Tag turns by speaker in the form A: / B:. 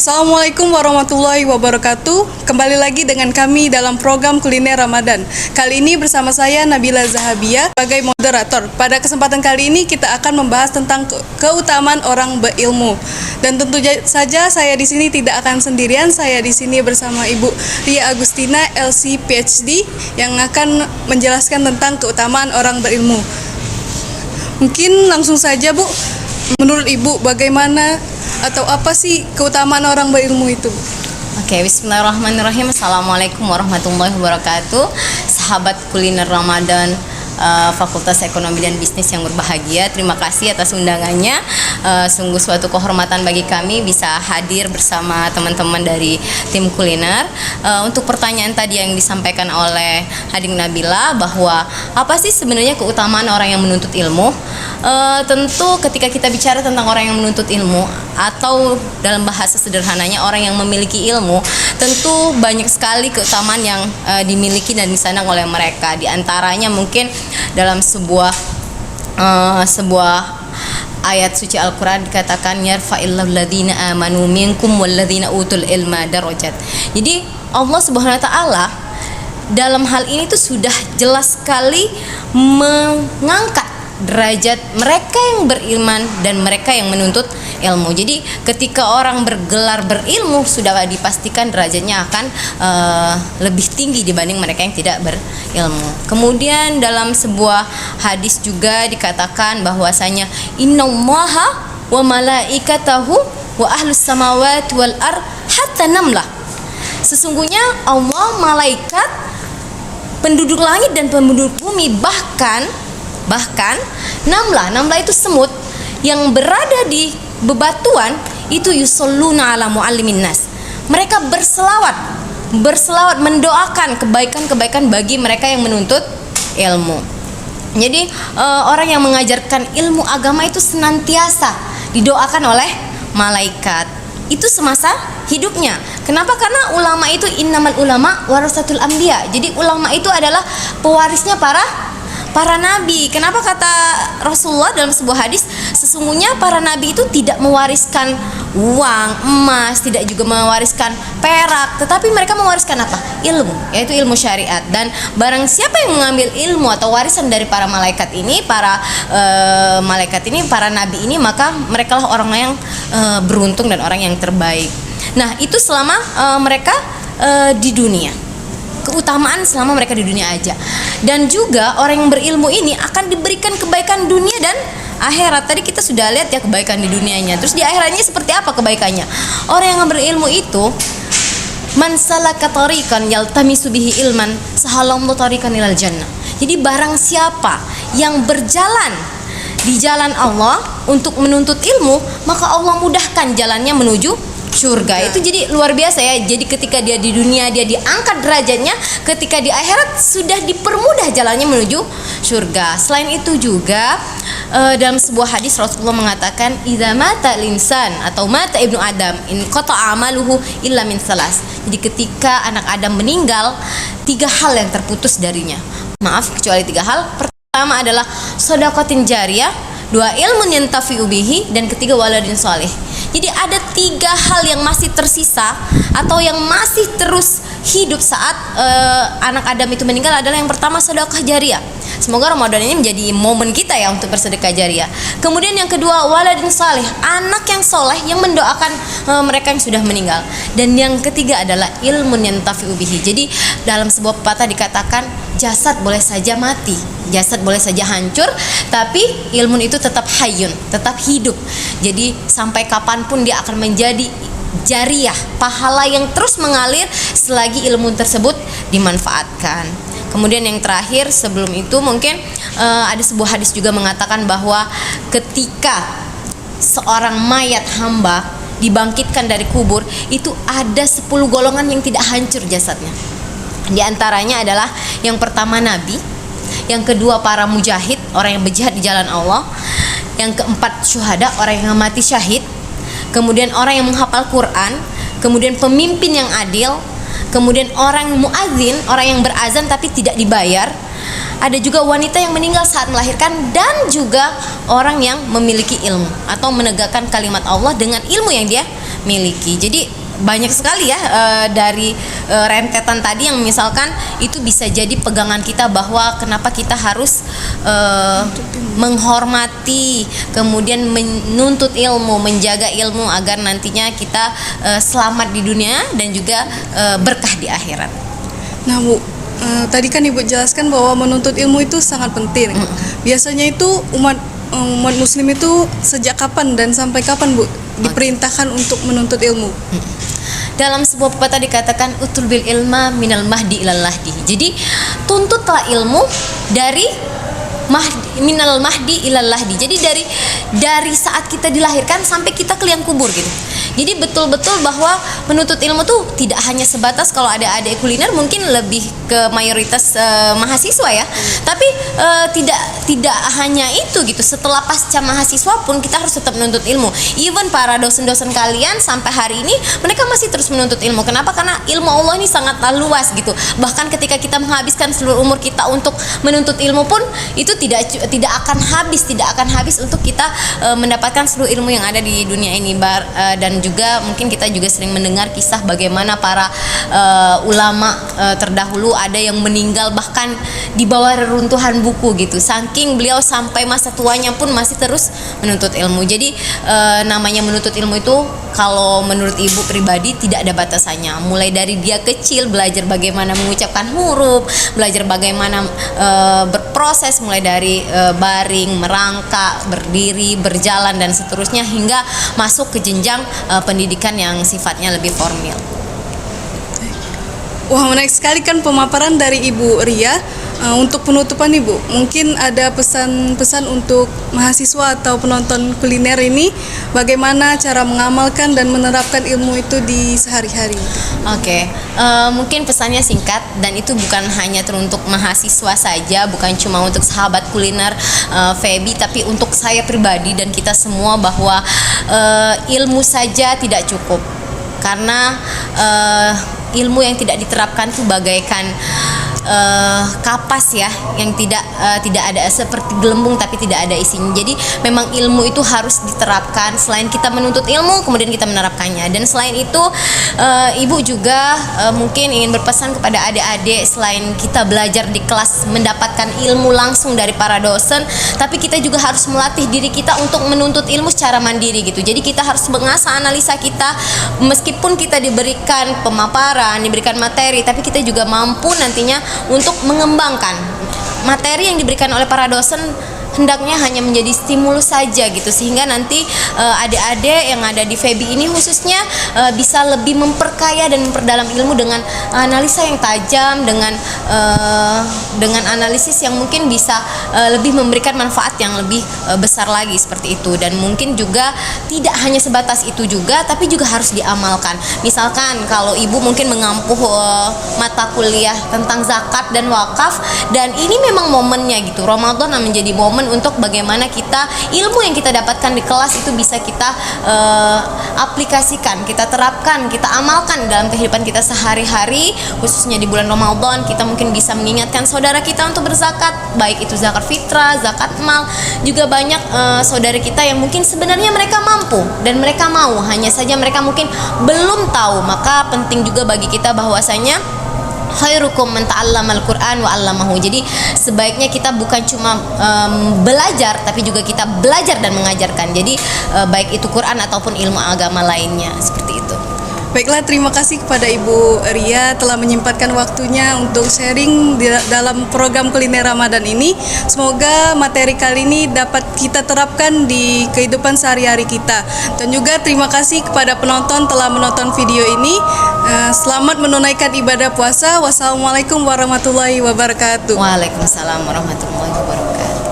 A: Assalamualaikum warahmatullahi wabarakatuh. Kembali lagi dengan kami dalam program Kuliner Ramadan. Kali ini bersama saya Nabila Zahabia sebagai moderator. Pada kesempatan kali ini kita akan membahas tentang keutamaan orang berilmu. Dan tentu saja saya di sini tidak akan sendirian. Saya di sini bersama Ibu Ria Agustina LC PhD yang akan menjelaskan tentang keutamaan orang berilmu. Mungkin langsung saja, Bu. Menurut Ibu bagaimana atau apa sih keutamaan orang berilmu itu?
B: Oke, bismillahirrahmanirrahim. Assalamualaikum warahmatullahi wabarakatuh. Sahabat Kuliner Ramadan Fakultas Ekonomi dan Bisnis yang berbahagia, terima kasih atas undangannya. Sungguh suatu kehormatan bagi kami bisa hadir bersama teman-teman dari tim kuliner. Untuk pertanyaan tadi yang disampaikan oleh Hadim Nabila, bahwa apa sih sebenarnya keutamaan orang yang menuntut ilmu? Tentu ketika kita bicara tentang orang yang menuntut ilmu, atau dalam bahasa sederhananya orang yang memiliki ilmu, tentu banyak sekali keutamaan yang dimiliki dan disandang oleh mereka. Di antaranya mungkin dalam sebuah ayat suci Al-Quran dikatakan yarfa'illahu alladhina amanu minkum walladhina utul ilma darajat. Jadi Allah Subhanahu wa taala dalam hal ini tuh sudah jelas sekali mengangkat derajat mereka yang beriman dan mereka yang menuntut ilmu. Jadi ketika orang bergelar berilmu, sudah dipastikan derajatnya akan lebih tinggi dibanding mereka yang tidak berilmu. Kemudian dalam sebuah hadis juga dikatakan bahwasanya innallaha wa malaikatahu wa ahlus samawati wal ard hatta namlah. Sesungguhnya Allah, malaikat, penduduk langit dan penduduk bumi, bahkan namlah itu semut yang berada di bebatuan itu yusalluna ala muallimin nas. Mereka berselawat mendoakan kebaikan-kebaikan bagi mereka yang menuntut ilmu. Jadi orang yang mengajarkan ilmu agama itu senantiasa didoakan oleh malaikat. Itu semasa hidupnya. Kenapa? Karena ulama itu innamal ulama warasatul anbiya. Jadi ulama itu adalah pewarisnya para nabi. Kenapa kata Rasulullah dalam sebuah hadis, sesungguhnya para nabi itu tidak mewariskan uang, emas, tidak juga mewariskan perak, tetapi mereka mewariskan apa? Ilmu, yaitu ilmu syariat. Dan barang siapa yang mengambil ilmu atau warisan dari para malaikat ini, para nabi ini, maka mereka lah orang yang beruntung dan orang yang terbaik. Nah, itu selama mereka di dunia. Keutamaan selama mereka di dunia aja. Dan juga orang yang berilmu ini akan diberikan kebaikan dunia dan akhirat. Tadi kita sudah lihat ya kebaikan di dunianya. Terus di akhiratnya seperti apa kebaikannya? Orang yang berilmu itu man salaka tariqan yaltamisu bihi ilman sahalallahu tariqan ilal jannah. Jadi barang siapa yang berjalan di jalan Allah untuk menuntut ilmu, maka Allah mudahkan jalannya menuju surga. Itu jadi luar biasa ya. Jadi ketika dia di dunia dia diangkat derajatnya, ketika di akhirat sudah dipermudah jalannya menuju surga. Selain itu juga dalam sebuah hadis Rasulullah mengatakan idza mata al-insan atau mata ibnu Adam in qata'a amaluhu illa min salas. Jadi ketika anak Adam meninggal, 3 hal yang terputus darinya. Maaf, kecuali 3 hal. Pertama adalah shadaqatin jariyah, 2 ilmun yantafi'u bihi, dan ketiga waladin shalih. Jadi ada 3 hal yang masih tersisa atau yang masih terus hidup saat anak Adam itu meninggal adalah yang pertama sedekah jariah. Semoga Ramadan ini menjadi momen kita ya untuk bersedekah jariah. Kemudian yang kedua waladin salih, anak yang soleh yang mendoakan mereka yang sudah meninggal. Dan yang ketiga adalah ilmun yantafi'u bihi. Jadi dalam sebuah pepatah dikatakan jasad boleh saja mati, jasad boleh saja hancur, tapi ilmu itu tetap hayyun, tetap hidup. Jadi sampai kapanpun dia akan menjadi jariah, pahala yang terus mengalir selagi ilmu tersebut dimanfaatkan. Kemudian yang terakhir sebelum itu mungkin ada sebuah hadis juga mengatakan bahwa ketika seorang mayat hamba dibangkitkan dari kubur, itu ada 10 golongan yang tidak hancur jasadnya. Di antaranya adalah yang pertama nabi, yang kedua para mujahid, orang yang berjihad di jalan Allah, yang keempat syuhada, orang yang mati syahid, kemudian orang yang menghafal Quran, kemudian pemimpin yang adil, kemudian orang muadzin, orang yang berazan tapi tidak dibayar, ada juga wanita yang meninggal saat melahirkan, dan juga orang yang memiliki ilmu atau menegakkan kalimat Allah dengan ilmu yang dia miliki. Jadi banyak sekali ya dari rentetan tadi yang misalkan itu bisa jadi pegangan kita bahwa kenapa kita harus menghormati, kemudian menuntut ilmu, menjaga ilmu agar nantinya kita selamat di dunia dan juga berkah di akhirat.
A: Nah Bu, tadi kan Ibu jelaskan bahwa menuntut ilmu itu sangat penting. Biasanya itu umat muslim itu sejak kapan dan sampai kapan Bu diperintahkan untuk menuntut ilmu?
B: Dalam sebuah pepatah dikatakan utul bil ilma minal mahdi ilal lahdi. Jadi tuntutlah ilmu dari minal mahdi ilal lahdi. Jadi dari saat kita dilahirkan sampai kita ke liang kubur gitu. Jadi betul-betul bahwa menuntut ilmu tuh tidak hanya sebatas kalau ada adik kuliner mungkin lebih ke mayoritas mahasiswa ya. Tapi tidak hanya itu gitu. Setelah pasca mahasiswa pun kita harus tetap menuntut ilmu. Even para dosen-dosen kalian sampai hari ini mereka masih terus menuntut ilmu. Kenapa? Karena ilmu Allah ini sangat luas gitu. Bahkan ketika kita menghabiskan seluruh umur kita untuk menuntut ilmu pun itu tidak akan habis untuk kita mendapatkan seluruh ilmu yang ada di dunia ini. Dan juga mungkin kita juga sering mendengar kisah bagaimana para ulama terdahulu ada yang meninggal bahkan di bawah reruntuhan buku gitu. Saking beliau sampai masa tuanya pun masih terus menuntut ilmu. Jadi namanya menuntut ilmu itu kalau menurut ibu pribadi tidak ada batasannya. Mulai dari dia kecil belajar bagaimana mengucapkan huruf, belajar bagaimana berproses mulai dari baring, merangkak, berdiri, berjalan dan seterusnya hingga masuk ke jenjang pendidikan yang sifatnya lebih formal.
A: Wah, menarik sekali kan pemaparan dari Ibu Ria. Untuk penutupan Ibu, mungkin ada pesan-pesan untuk mahasiswa atau penonton kuliner ini, bagaimana cara mengamalkan dan menerapkan ilmu itu di sehari-hari?
B: Oke, mungkin pesannya singkat dan itu bukan hanya teruntuk mahasiswa saja, bukan cuma untuk sahabat kuliner Feby, tapi untuk saya pribadi dan kita semua bahwa ilmu saja tidak cukup. Karena ilmu yang tidak diterapkan itu bagaikan kapas ya yang tidak ada, seperti gelembung tapi tidak ada isinya. Jadi memang ilmu itu harus diterapkan. Selain kita menuntut ilmu, kemudian kita menerapkannya. Dan selain itu ibu juga mungkin ingin berpesan kepada adik-adik, selain kita belajar di kelas mendapatkan ilmu langsung dari para dosen, tapi kita juga harus melatih diri kita untuk menuntut ilmu secara mandiri gitu. Jadi kita harus mengasah analisa kita, meskipun kita diberikan pemaparan, diberikan materi, tapi kita juga mampu nantinya untuk mengembangkan materi yang diberikan oleh para dosen. Hendaknya hanya menjadi stimulus saja gitu, sehingga nanti adik-adik yang ada di Feby ini khususnya bisa lebih memperkaya dan memperdalam ilmu dengan analisa yang tajam, dengan analisis yang mungkin bisa lebih memberikan manfaat yang lebih besar lagi seperti itu. Dan mungkin juga tidak hanya sebatas itu juga, tapi juga harus diamalkan. Misalkan kalau ibu mungkin mengampuh mata kuliah tentang zakat dan wakaf, dan ini memang momennya gitu, Ramadan menjadi momen untuk bagaimana kita ilmu yang kita dapatkan di kelas itu bisa kita aplikasikan, kita terapkan, kita amalkan dalam kehidupan kita sehari-hari. Khususnya di bulan Ramadan kita mungkin bisa mengingatkan saudara kita untuk berzakat, baik itu zakat fitrah, zakat mal. Juga banyak saudara kita yang mungkin sebenarnya mereka mampu dan mereka mau, hanya saja mereka mungkin belum tahu. Maka penting juga bagi kita bahwasanya khairukum man ta'allamal Qur'an wa 'allamahu. Jadi sebaiknya kita bukan cuma belajar, tapi juga kita belajar dan mengajarkan. Jadi baik itu Quran ataupun ilmu agama lainnya, seperti itu.
A: Baiklah, terima kasih kepada Ibu Ria telah menyempatkan waktunya untuk sharing dalam program kuliner Ramadan ini. Semoga materi kali ini dapat kita terapkan di kehidupan sehari-hari kita. Dan juga terima kasih kepada penonton telah menonton video ini. Selamat menunaikan ibadah puasa. Wassalamualaikum warahmatullahi wabarakatuh.
B: Waalaikumsalam warahmatullahi wabarakatuh.